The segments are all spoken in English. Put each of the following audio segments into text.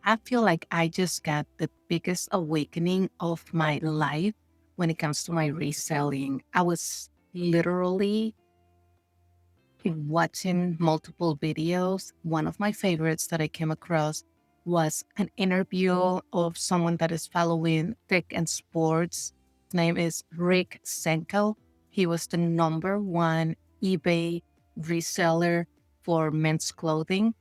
I feel like I just got the biggest awakening of my life when it comes to my reselling. I was literally watching multiple videos. One of my favorites that I came across was an interview of someone that is following TechandSports. His name is Senko. He was the number one eBay reseller for men's clothing.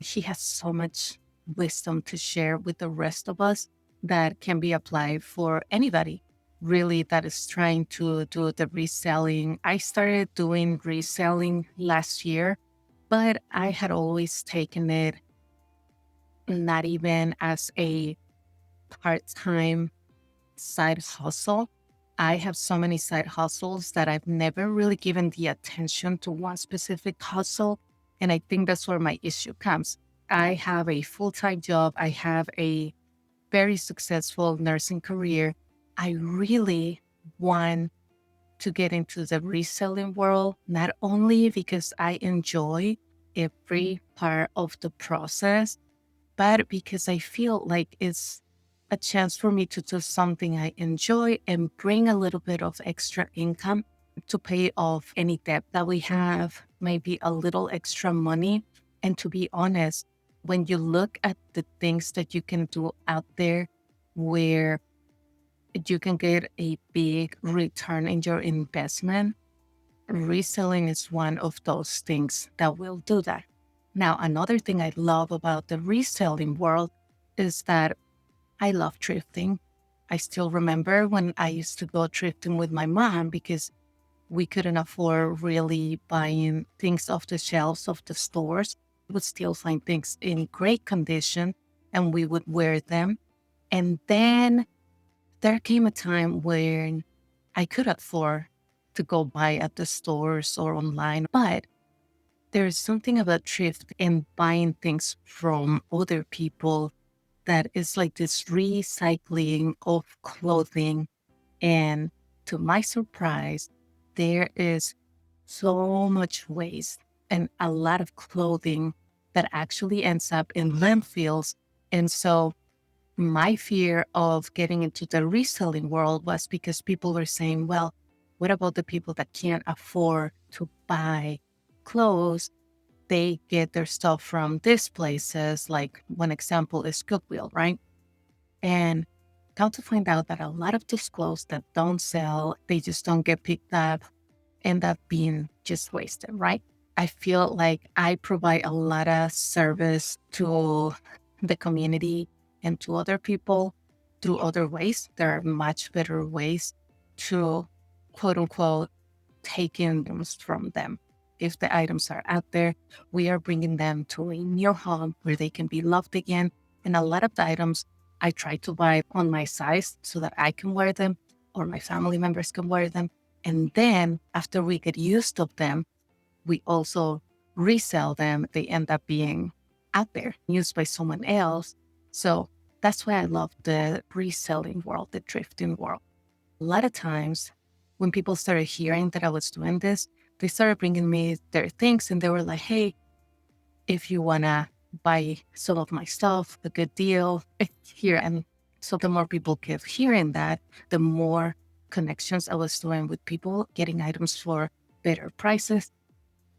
He has so much wisdom to share with the rest of us that can be applied for anybody really that is trying to do the reselling. I started doing reselling last year, but I had always taken it not even as a part-time side hustle. I have so many side hustles that I've never really given the attention to one specific hustle. And I think that's where my issue comes. I have a full-time job. I have a very successful nursing career. I really want to get into the reselling world, not only because I enjoy every part of the process, but because I feel like it's a chance for me to do something I enjoy and bring a little bit of extra income to pay off any debt that we have, maybe a little extra money. And to be honest, when you look at the things that you can do out there where you can get a big return in your investment, reselling is one of those things that will do that. Now, another thing I love about the reselling world is that I love thrifting. I still remember when I used to go thrifting with my mom because we couldn't afford really buying things off the shelves of the stores. We would still find things in great condition and we would wear them. And then there came a time when I could afford to go buy at the stores or online, but there's something about thrift and buying things from other people that is like this recycling of clothing. And to my surprise, there is so much waste and a lot of clothing that actually ends up in landfills. And so my fear of getting into the reselling world was because people were saying, well, what about the people that can't afford to buy clothes? They get their stuff from these places. Like one example is Goodwill, right? And come to find out that a lot of those clothes that don't sell, they just don't get picked up, end up being just wasted, right? I feel like I provide a lot of service to the community and to other people through other ways. There are much better ways to quote unquote take in items from them. If the items are out there, we are bringing them to a new home where they can be loved again. And a lot of the items I try to buy on my size so that I can wear them or my family members can wear them. And then after we get used of them, we also resell them. They end up being out there, used by someone else. So that's why I love the reselling world, the thrifting world. A lot of times when people started hearing that I was doing this, they started bringing me their things and they were like, hey, if you want to buy some of my stuff, a good deal here. And so the more people kept hearing that, the more connections I was doing with people, getting items for better prices.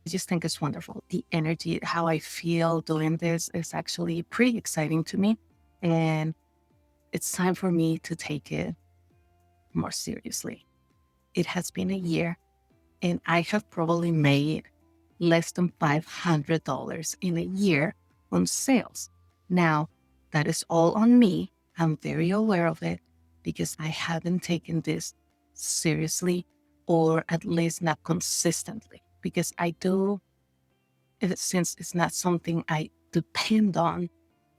I just think it's wonderful. The energy, how I feel doing this is actually pretty exciting to me. And it's time for me to take it more seriously. It has been a year and I have probably made less than $500 in a year on sales. Now, that is all on me. I'm very aware of it because I haven't taken this seriously or at least not consistently because I do, since it's not something I depend on,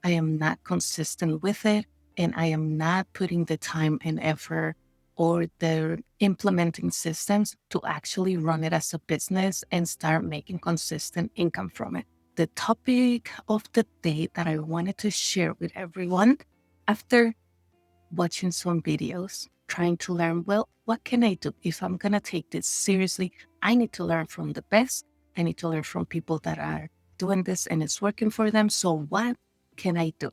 I am not consistent with it and I am not putting the time and effort or the implementing systems to actually run it as a business and start making consistent income from it. The topic of the day that I wanted to share with everyone after watching some videos, trying to learn, well, what can I do? If I'm going to take this seriously, I need to learn from the best. I need to learn from people that are doing this and it's working for them. So what can I do?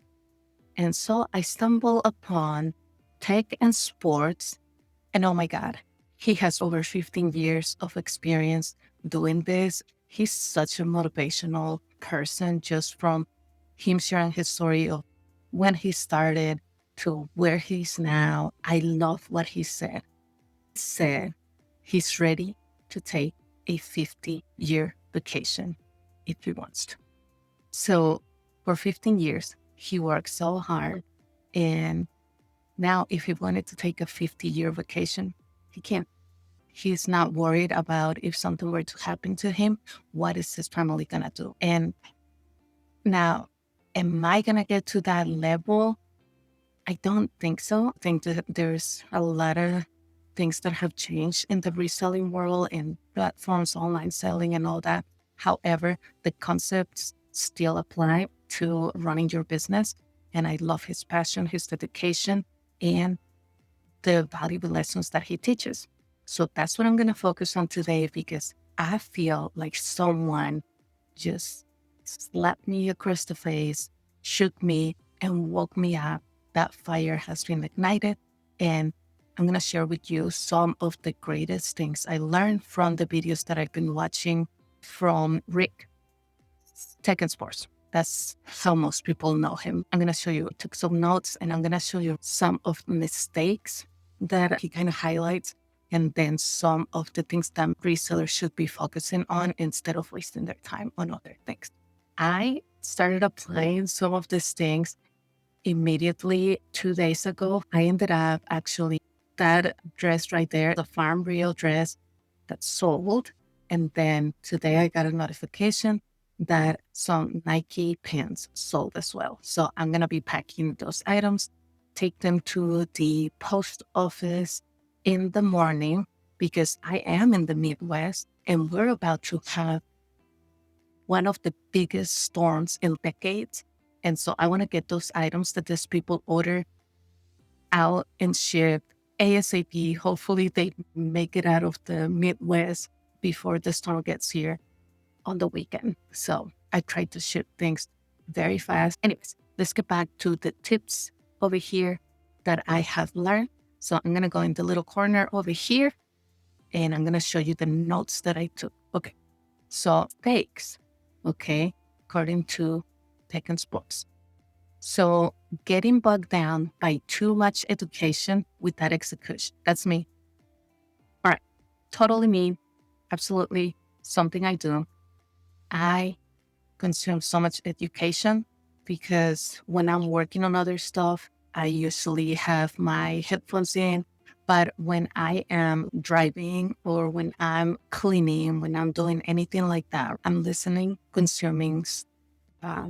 And so I stumbled upon Tech and Sports, and oh my God, he has over 15 years of experience doing this. He's such a motivational person just from him sharing his story of when he started to where he's now. I love what he said. He said he's ready to take a 50-year vacation if he wants to. So for 15 years, he worked so hard. And now, if he wanted to take a 50-year vacation, he can. He's not worried about if something were to happen to him, what is his family going to do? And now, am I going to get to that level? I don't think so. I think that there's a lot of things that have changed in the reselling world and platforms, online selling, and all that. However, the concepts still apply to running your business. And I love his passion, his dedication, and the valuable lessons that he teaches. So that's what I'm going to focus on today because I feel like someone just slapped me across the face, shook me, and woke me up. That fire has been ignited. And I'm going to share with you some of the greatest things I learned from the videos that I've been watching from Rick, TechandSports. That's how most people know him. I'm going to show you, took some notes, and I'm going to show you some of the mistakes that he kind of highlights, and then some of the things that resellers should be focusing on instead of wasting their time on other things. I started applying some of these things immediately 2 days ago. I ended up actually that dress right there, the farm real dress that sold. And then today I got a notification that some Nike pins sold as well. So I'm going to be packing those items, take them to the post office in the morning because I am in the Midwest and we're about to have one of the biggest storms in decades. And so I want to get those items that these people order out and shipped ASAP. Hopefully they make it out of the Midwest before the storm gets here on the weekend. So I try to ship things very fast. Anyways, let's get back to the tips over here that I have learned. So I'm going to go in the little corner over here and I'm going to show you the notes that I took. Okay. So mistakes, okay, according to TechandSports. So getting bogged down by too much education without execution. That's me. All right. Totally me. Absolutely something I do. I consume so much education because when I'm working on other stuff, I usually have my headphones in. But when I am driving or when I'm cleaning, when I'm doing anything like that, I'm listening, consuming uh,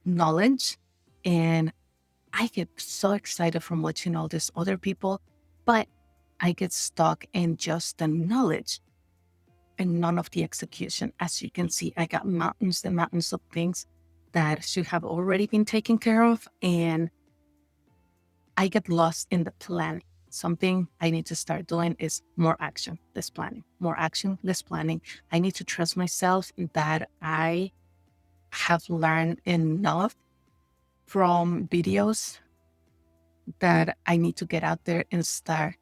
knowledge. And I get so excited from watching all these other people, but I get stuck in just the knowledge and none of the execution. As you can see, I got mountains and mountains of things that should have already been taken care of. And I get lost in the planning. Something I need to start doing is more action, less planning, more action, less planning. I need to trust myself that I have learned enough from videos that I need to get out there and start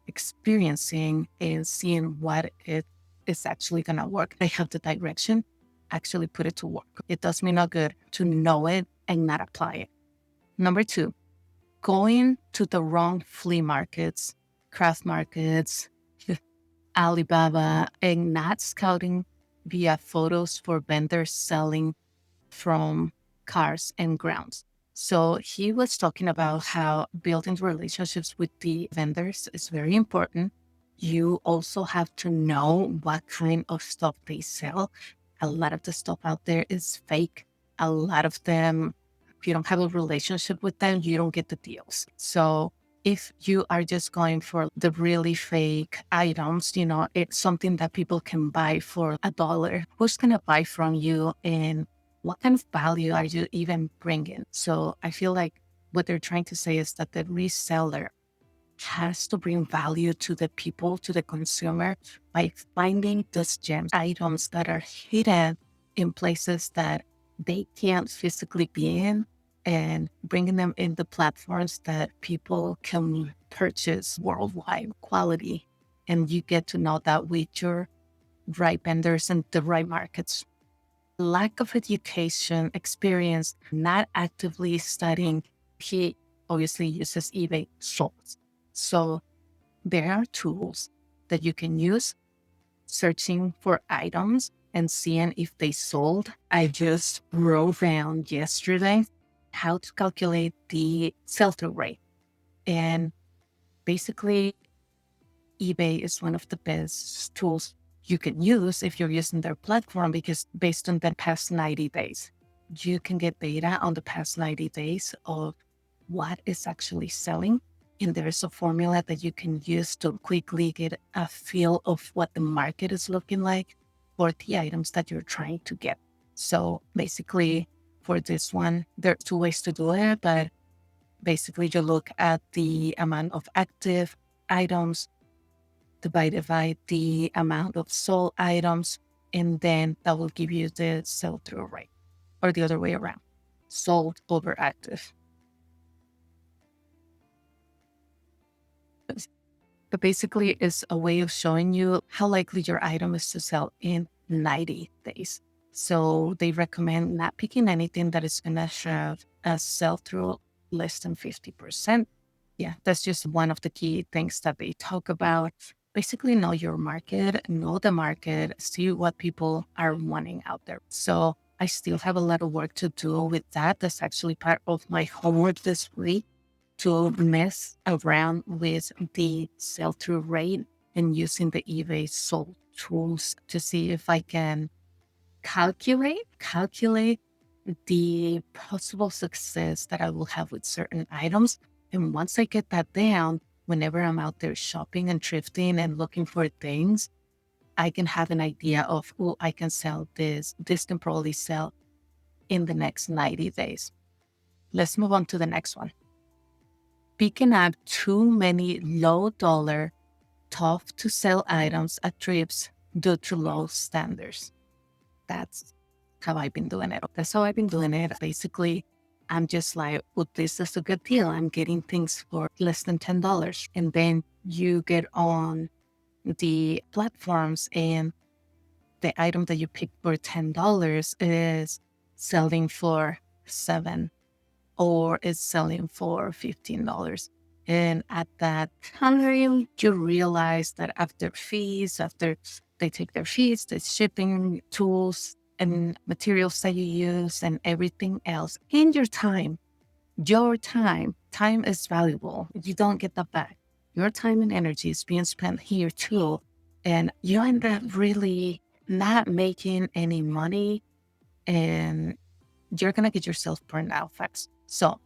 experiencing and seeing what it is actually going to work. I have the direction, actually put it to work. It does me no good to know it and not apply it. Number 2, going to the wrong flea markets, craft markets, Alibaba, and not scouting via photos for vendors selling from cars and grounds. So he was talking about how building relationships with the vendors is very important. You also have to know what kind of stuff they sell. A lot of the stuff out there is fake. A lot of them, if you don't have a relationship with them, you don't get the deals. So if you are just going for the really fake items, it's something that people can buy for $1. Who's going to buy from you? And what kind of value are you even bringing? So I feel like what they're trying to say is that the reseller has to bring value to the people, to the consumer, by finding those gems, items that are hidden in places that they can't physically be in, and bringing them in the platforms that people can purchase worldwide quality. And you get to know that with your right vendors and the right markets. Lack of education, experience, not actively studying. He obviously uses eBay Shorts. So there are tools that you can use searching for items and seeing if they sold. I just wrote down yesterday how to calculate the sell-through rate. And basically, eBay is one of the best tools you can use if you're using their platform, because based on the past 90 days, you can get data on the past 90 days of what is actually selling. And there's a formula that you can use to quickly get a feel of what the market is looking like for the items that you're trying to get. So basically, for this one, there are two ways to do it, but basically you look at the amount of active items divided by the amount of sold items, and then that will give you the sell-through rate, or the other way around, sold over active. But basically, it's a way of showing you how likely your item is to sell in 90 days. So they recommend not picking anything that is going to have a sell-through less than 50%. Yeah, that's just one of the key things that they talk about. Basically, know your market, know the market, see what people are wanting out there. So I still have a lot of work to do with that. That's actually part of my homework this week, to mess around with the sell-through rate and using the eBay sold tools to see if I can calculate the possible success that I will have with certain items. And once I get that down, whenever I'm out there shopping and thrifting and looking for things, I can have an idea of, oh, I can sell this. This can probably sell in the next 90 days. Let's move on to the next one. Picking up too many low dollar, tough to sell items at trips due to low standards. That's how I've been doing it. That's how I've been doing it. Basically, I'm just like, well, this is a good deal. I'm getting things for less than $10. And then you get on the platforms and the item that you picked for $10 is selling for 7 or is selling for $15. And at that time, you realize that after they take their fees, the shipping tools and materials that you use and everything else, and time is valuable. You don't get that back. Your time and energy is being spent here too. And you end up really not making any money, and you're going to get yourself burned out fast. So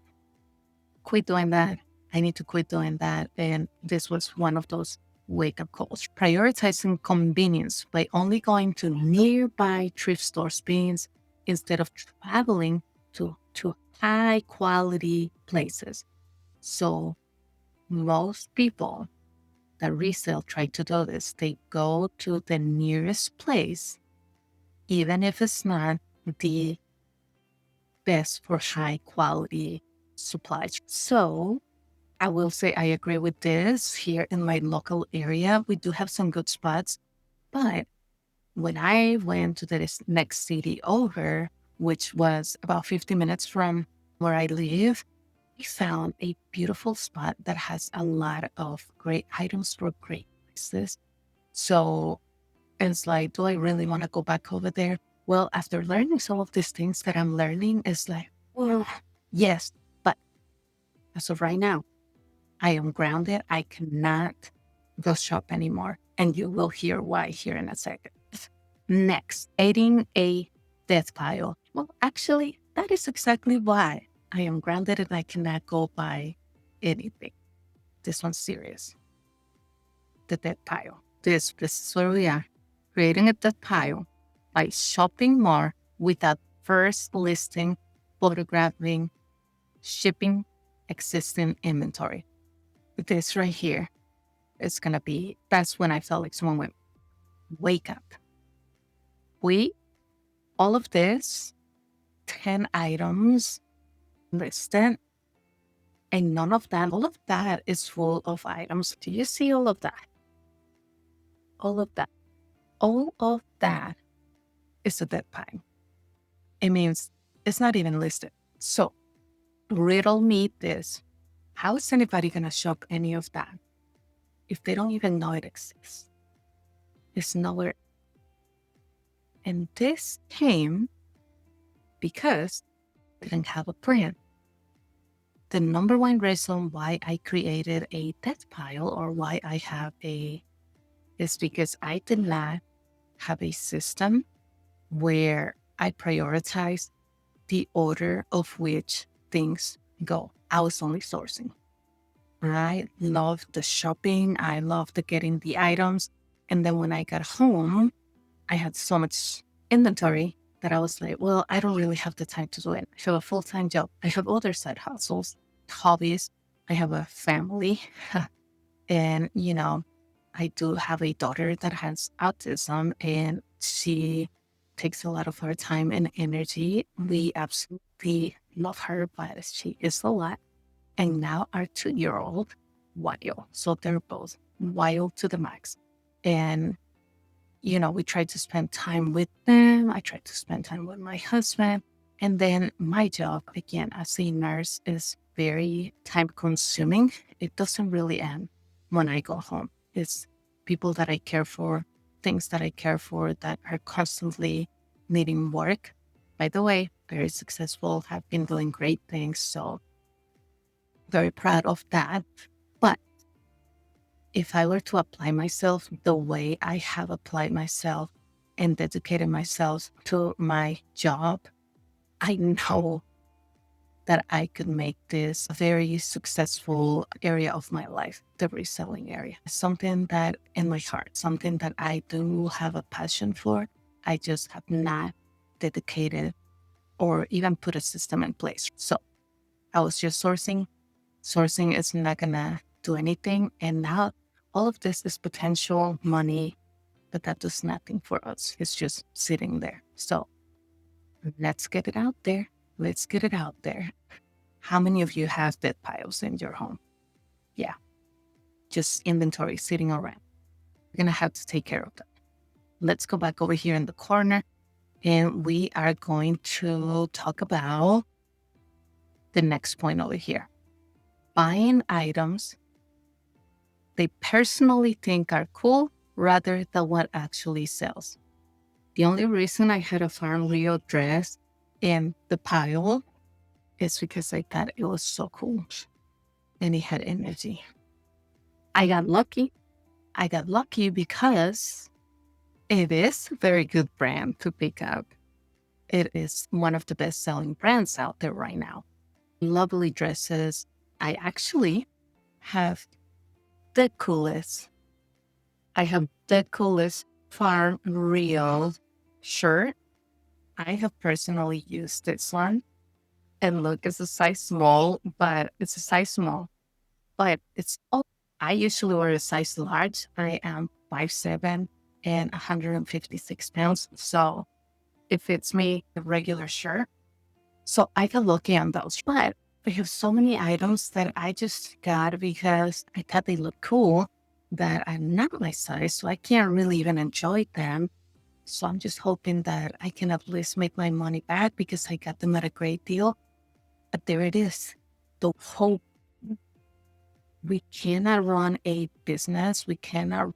quit doing that. I need to quit doing that. And this was one of those wake up calls. Prioritizing convenience by only going to nearby thrift store bins instead of traveling to high quality places. So most people that resell try to do this. They go to the nearest place, even if it's not the best for high quality supplies. So I will say I agree with this. Here in my local area, we do have some good spots. But when I went to the next city over, which was about 50 minutes from where I live, we found a beautiful spot that has a lot of great items for great prices. So it's like, do I really want to go back over there? Well, after learning some of these things that I'm learning, it's like, well, yes, but as of right now, I am grounded. I cannot go shop anymore. And you will hear why here in a second. Next, aiding a death pile. Well, actually, that is exactly why I am grounded and I cannot go buy anything. This one's serious. The death pile. This is where we are. Creating a death pile by shopping more without first listing, photographing, shipping existing inventory. This right here is going to be, that's when I felt like someone went, wake up. All of this, 10 items, listed. And none of that, all of that is full of items. Do you see all of that? All of that. All of that is a dead pile. It means it's not even listed. So riddle me this. How is anybody going to shop any of that if they don't even know it exists? It's nowhere. And this came because I didn't have a brand. The number one reason why I created a death pile or why I have is because I did not have a system where I prioritize the order of which things go. I was only sourcing. I loved the shopping. I loved the getting the items. And then when I got home, I had so much inventory that I was like, well, I don't really have the time to do it. I have a full-time job. I have other side hustles, hobbies. I have a family. And, I do have a daughter that has autism and she takes a lot of her time and energy. We absolutely love her, but she is a lot. And now our 2-year-old, wild. So they're both wild to the max. And we try to spend time with them. I try to spend time with my husband. And then my job, again, as a nurse, is very time consuming. It doesn't really end when I go home. It's people that I care for, things that I care for that are constantly needing work. By the way, very successful, have been doing great things. So very proud of that. But if I were to apply myself the way I have applied myself and dedicated myself to my job, I know that I could make this a very successful area of my life, the reselling area. Something that in my heart, something that I do have a passion for. I just have not dedicated or even put a system in place. So I was just sourcing. Sourcing is not gonna do anything. And now all of this is potential money, but that does nothing for us. It's just sitting there. So let's get it out there. Let's get it out there. How many of you have dead piles in your home? Yeah, just inventory sitting around. We're gonna have to take care of that. Let's go back over here in the corner and we are going to talk about the next point over here. Buying items they personally think are cool rather than what actually sells. The only reason I had a Farm Rio dress in the pile is because I thought it was so cool and it had energy. I got lucky. I got lucky because it is a very good brand to pick up. It is one of the best selling brands out there right now. Lovely dresses. I actually have the coolest. I have the coolest Farm Rio shirt. I have personally used this one. And look, it's a size small, but it's a size small. But it's all I usually wear a size large. I am 5'7" and 156 pounds. So it fits me the regular shirt. So I got lucky on those. But I have so many items that I just got because I thought they look cool that I'm not my size. So I can't really even enjoy them. So I'm just hoping that I can at least make my money back because I got them at a great deal. But there it is. The hope. We cannot run a business. We cannot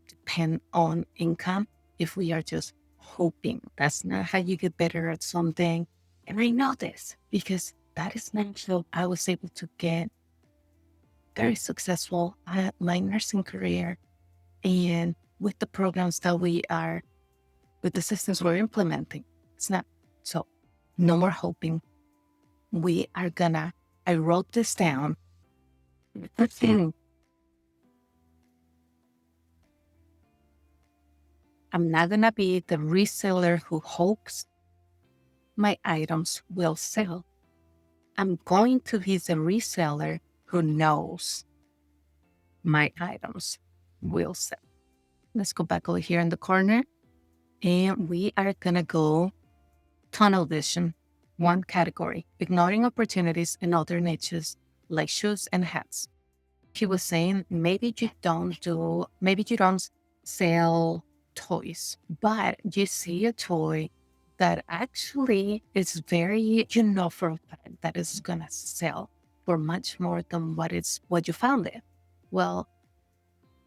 depend on income if we are just hoping. That's not how you get better at something. And I know this because that is not how I was able to get very successful at my nursing career and with the programs that with the systems we're implementing. It's not so. No more hoping. I wrote this down. I'm not gonna be the reseller who hopes my items will sell. I'm going to be the reseller who knows my items will sell. Let's go back over here in the corner and we are gonna go tunnel vision. one category, ignoring opportunities in other niches like shoes and hats. He was saying maybe you don't sell toys, but you see a toy that actually is very, for a fact that it's gonna sell for much more than what you found it. Well,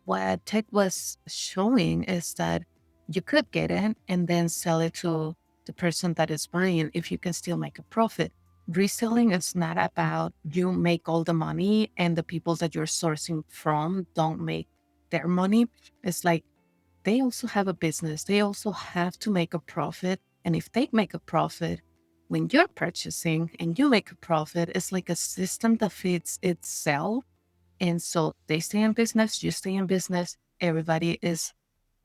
what Tech was showing is that you could get it and then sell it to the person that is buying if you can still make a profit. Reselling is not about you make all the money and the people that you're sourcing from don't make their money. It's like they also have a business, they also have to make a profit. And if they make a profit, when you're purchasing and you make a profit, it's like a system that feeds itself, and so they stay in business, you stay in business, everybody is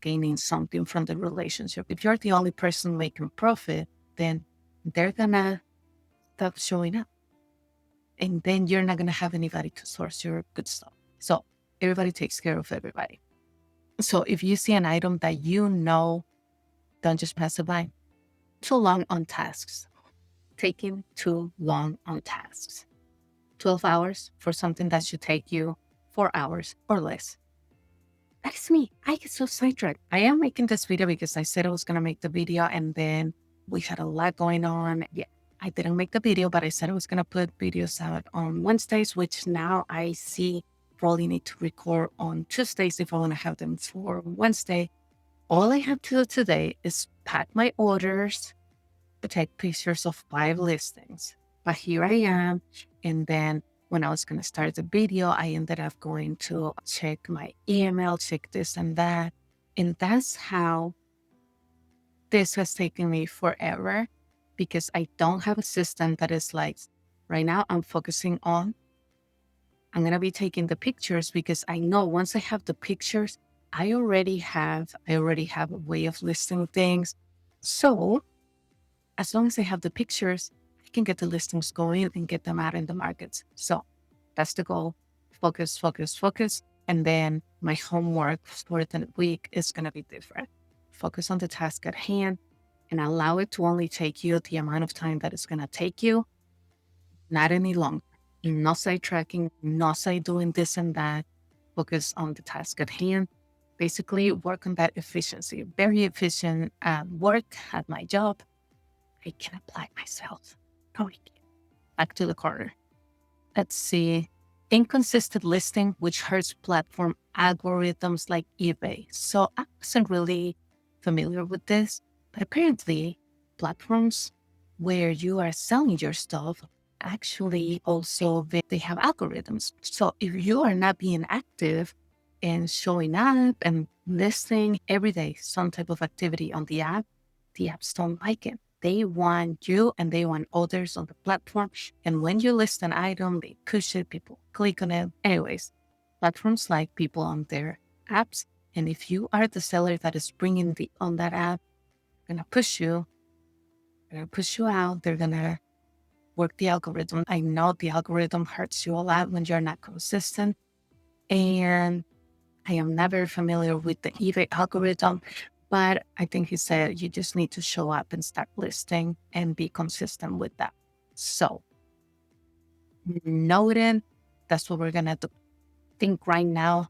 gaining something from the relationship. If you're the only person making profit, then they're gonna stop showing up. And then you're not gonna have anybody to source your good stuff. So everybody takes care of everybody. So if you see an item that don't just pass it by. Too long on tasks. Taking too long on tasks. 12 hours for something that should take you 4 hours or less. That's me. I get so sidetracked. I am making this video because I said I was going to make the video and then we had a lot going on. Yeah, I didn't make the video, but I said I was going to put videos out on Wednesdays, which now I see probably need to record on Tuesdays if I want to have them for Wednesday. All I have to do today is pack my orders, take pictures of 5 listings. But here I am. And then when I was going to start the video, I ended up going to check my email, check this and that. And that's how this has taken me forever, because I don't have a system that is like, right now I'm going to be taking the pictures, because I know once I have the pictures, I already have a way of listing things. So as long as I have the pictures, I can get the listings going and get them out in the markets. So that's the goal. Focus, focus, focus. And then my homework for the week is going to be different. Focus on the task at hand and allow it to only take you the amount of time that it's going to take you, not any longer. No side tracking, no side doing this and that. Focus on the task at hand. Basically, work on that efficiency. Very efficient work at my job. I can apply myself. Oh, back to the corner. Let's see. Inconsistent listing, which hurts platform algorithms like eBay. So I wasn't really familiar with this, but apparently platforms where you are selling your stuff actually also they have algorithms. So if you are not being active and showing up and listing every day some type of activity on the apps don't like it. They want you and they want others on the platform. And when you list an item, they push it, people click on it. Anyways, platforms like people on their apps. And if you are the seller that is bringing on that app, they're going to push you out. They're going to work the algorithm. I know the algorithm hurts you a lot when you're not consistent. And I am never familiar with the eBay algorithm, but I think he said you just need to show up and start listing and be consistent with that. So, noting, that's what we're going to do. Think right now,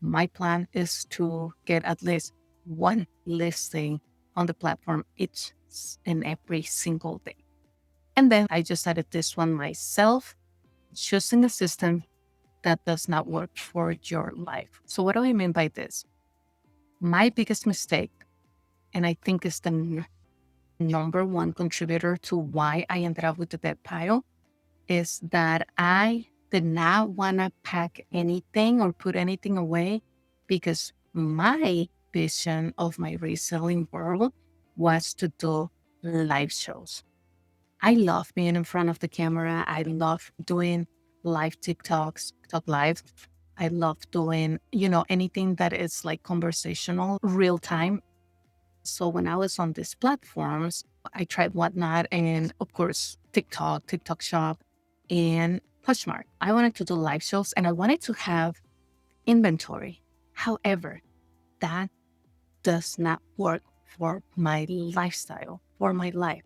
my plan is to get at least one listing on the platform each and every single day. And then I just added this one myself, choosing a system that does not work for your life. So what do I mean by this? My biggest mistake, and I think is the number one contributor to why I ended up with the dead pile, is that I did not want to pack anything or put anything away, because my vision of my reselling world was to do live shows. I love being in front of the camera. I love doing live TikToks, TikTok live. I love doing, anything that is like conversational, real time. So when I was on these platforms, I tried Whatnot and of course TikTok, TikTok Shop, and Poshmark. I wanted to do live shows and I wanted to have inventory. However, that does not work for my lifestyle, for my life.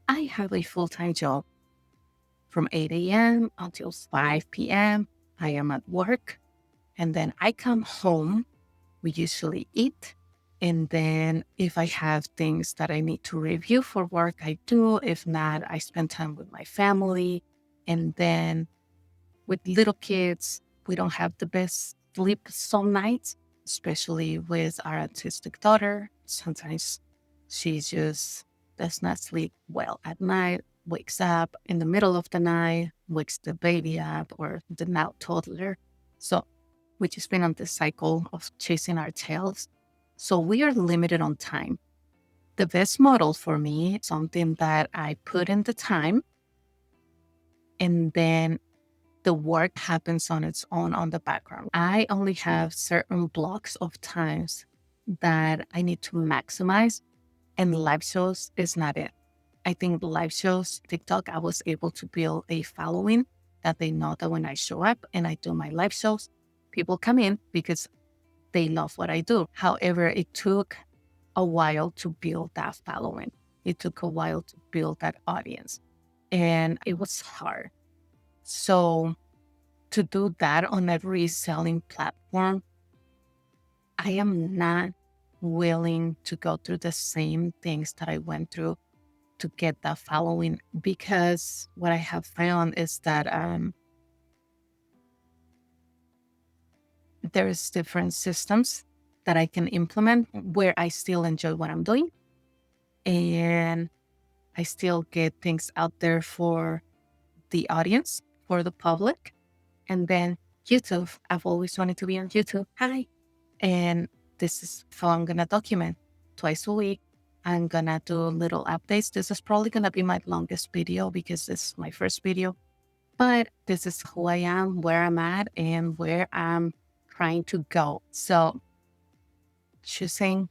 I have a full-time job from 8 a.m. until 5 p.m. I am at work, and then I come home. We usually eat. And then if I have things that I need to review for work, I do. If not, I spend time with my family. And then with little kids, we don't have the best sleep some nights, especially with our autistic daughter. Sometimes she just does not sleep well at night, wakes up in the middle of the night, wakes the baby up or the now toddler. So we just been on this cycle of chasing our tails. So we are limited on time. The best model for me, something that I put in the time and then the work happens on its own on the background. I only have certain blocks of times that I need to maximize, and live shows is not it. I think live shows, TikTok, I was able to build a following that they know that when I show up and I do my live shows, people come in because they love what I do. However, it took a while to build that following. It took a while to build that audience, and it was hard. So to do that on a reselling platform, I am not willing to go through the same things that I went through to get that following, because what I have found is that there's different systems that I can implement where I still enjoy what I'm doing and I still get things out there for the audience, for the public. And then YouTube, I've always wanted to be on YouTube. Hi. And this is how I'm going to document twice a week. I'm going to do little updates. This is probably going to be my longest video because this is my first video. But this is who I am, where I'm at, and where I'm trying to go. So choosing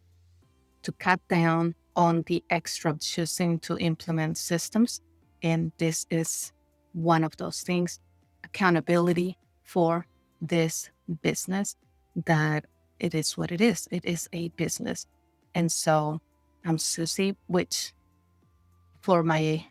to cut down on the extra, choosing to implement systems. And this is one of those things, accountability for this business, that it is what it is. It is a business. And so I'm Susie, which for my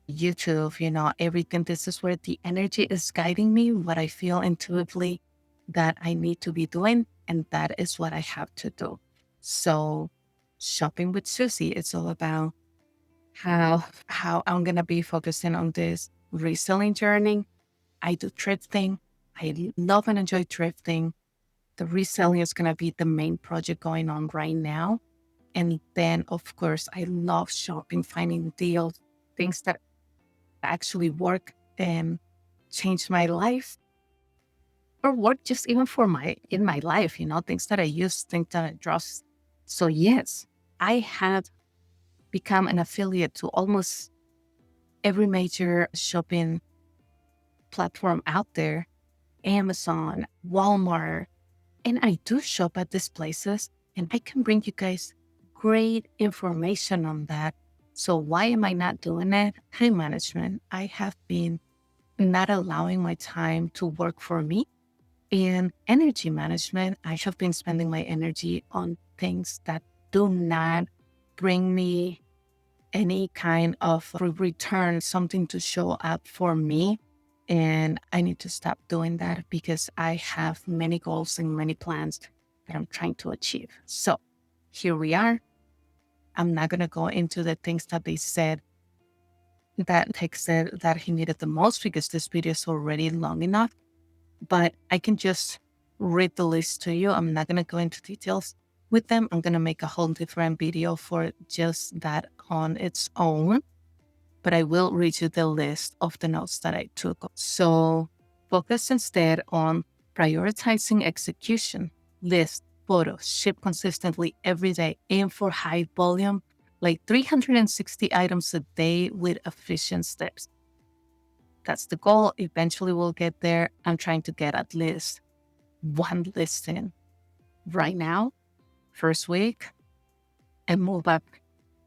YouTube, everything, this is where the energy is guiding me, what I feel intuitively that I need to be doing. And that is what I have to do. So shopping with Susie, it's all about how I'm going to be focusing on this reselling journey. I do thrifting. I love and enjoy thrifting. The reselling is going to be the main project going on right now. And then, of course, I love shopping, finding deals, things that actually work and change my life, or work just even in my life, things that I use, things that I trust. So yes, I have become an affiliate to almost every major shopping platform out there, Amazon, Walmart, and I do shop at these places, and I can bring you guys great information on that. So why am I not doing it? Time management. I have been not allowing my time to work for me. And energy management, I have been spending my energy on things that do not bring me any kind of return, something to show up for me. And I need to stop doing that because I have many goals and many plans that I'm trying to achieve. So here we are. I'm not going to go into the things that they said that Tech said that he needed the most because this video is already long enough. But I can just read the list to you. I'm not going to go into details with them. I'm going to make a whole different video for just that on its own. But I will read you the list of the notes that I took. So focus instead on prioritizing execution, list, photos, ship consistently every day, aim for high volume, like 360 items a day with efficient steps. That's the goal. Eventually we'll get there. I'm trying to get at least one listing right now, first week, and move up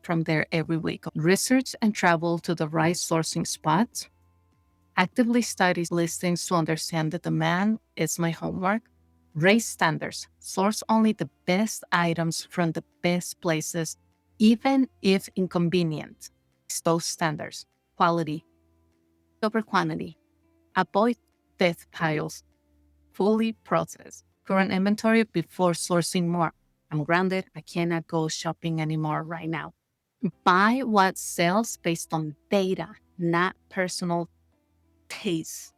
from there every week. Research and travel to the right sourcing spots. Actively study listings to understand the demand is my homework. Raise standards. Source only the best items from the best places, even if inconvenient. those standards: quality over quantity, avoid death piles, fully process current inventory before sourcing more. I'm grounded. I cannot go shopping anymore right now. Buy what sells based on data, not personal taste.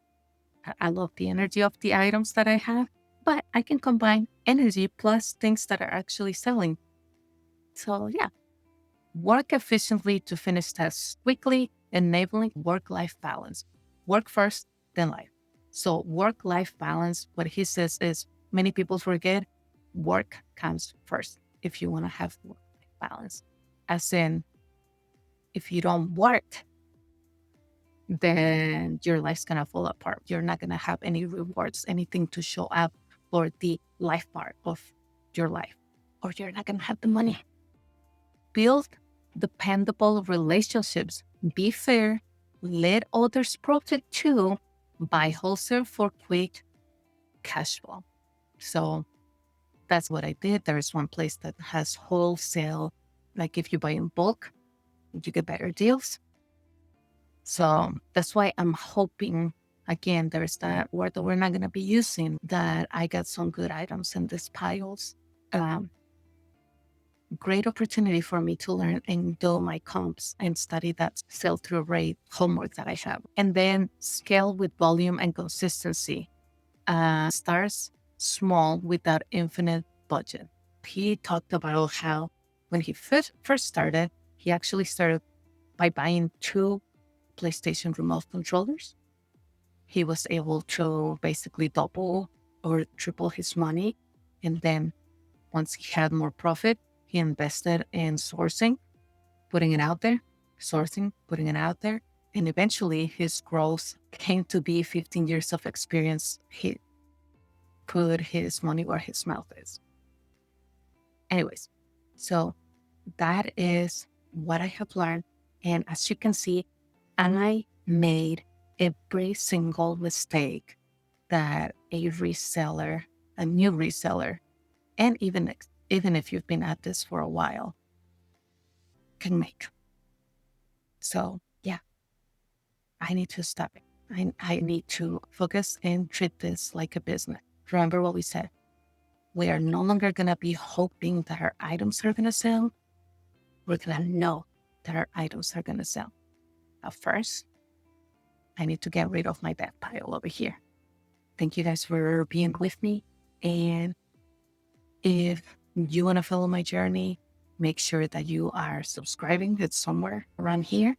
I love the energy of the items that I have, but I can combine energy plus things that are actually selling. So, yeah, work efficiently to finish tasks quickly, enabling work-life balance. Work first, then life. So work-life balance, what he says is many people forget work comes first if you want to have work-life balance. As in, if you don't work, then your life's going to fall apart. You're not going to have any rewards, anything to show up for the life part of your life, or you're not going to have the money. Build dependable relationships. Be fair. Let others profit too. Buy wholesale for quick cash flow. So that's what I did. There is one place that has wholesale. Like if you buy in bulk, you get better deals. So that's why I'm hoping, again, there's that word that we're not going to be using, that I got some good items in these piles. Great opportunity for me to learn and do my comps and study that sell-through rate homework that I have. And then scale with volume and consistency. Starts small without infinite budget. He talked about how when he first started, he actually started by buying 2 PlayStation remote controllers. He was able to basically double or triple his money. And then once he had more profit, he invested in sourcing, putting it out there, sourcing, putting it out there. And eventually his growth came to be 15 years of experience. He put his money where his mouth is. Anyways, so that is what I have learned. And as you can see, I made every single mistake that a reseller, a new reseller, and even if you've been at this for a while, can make. So yeah, I need to stop it. I need to focus and treat this like a business. Remember what we said. We are no longer going to be hoping that our items are going to sell. We're going to know that our items are going to sell. Now, first, I need to get rid of my debt pile over here. Thank you guys for being with me. And if you want to follow my journey, make sure that you are subscribing. It's somewhere around here.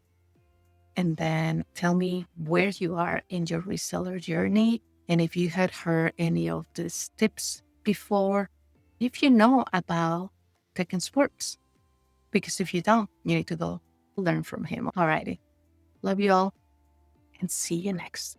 And then tell me where you are in your reseller journey. And if you had heard any of these tips before, if you know about TechandSports. Because if you don't, you need to go learn from him. Alrighty. Love you all and see you next.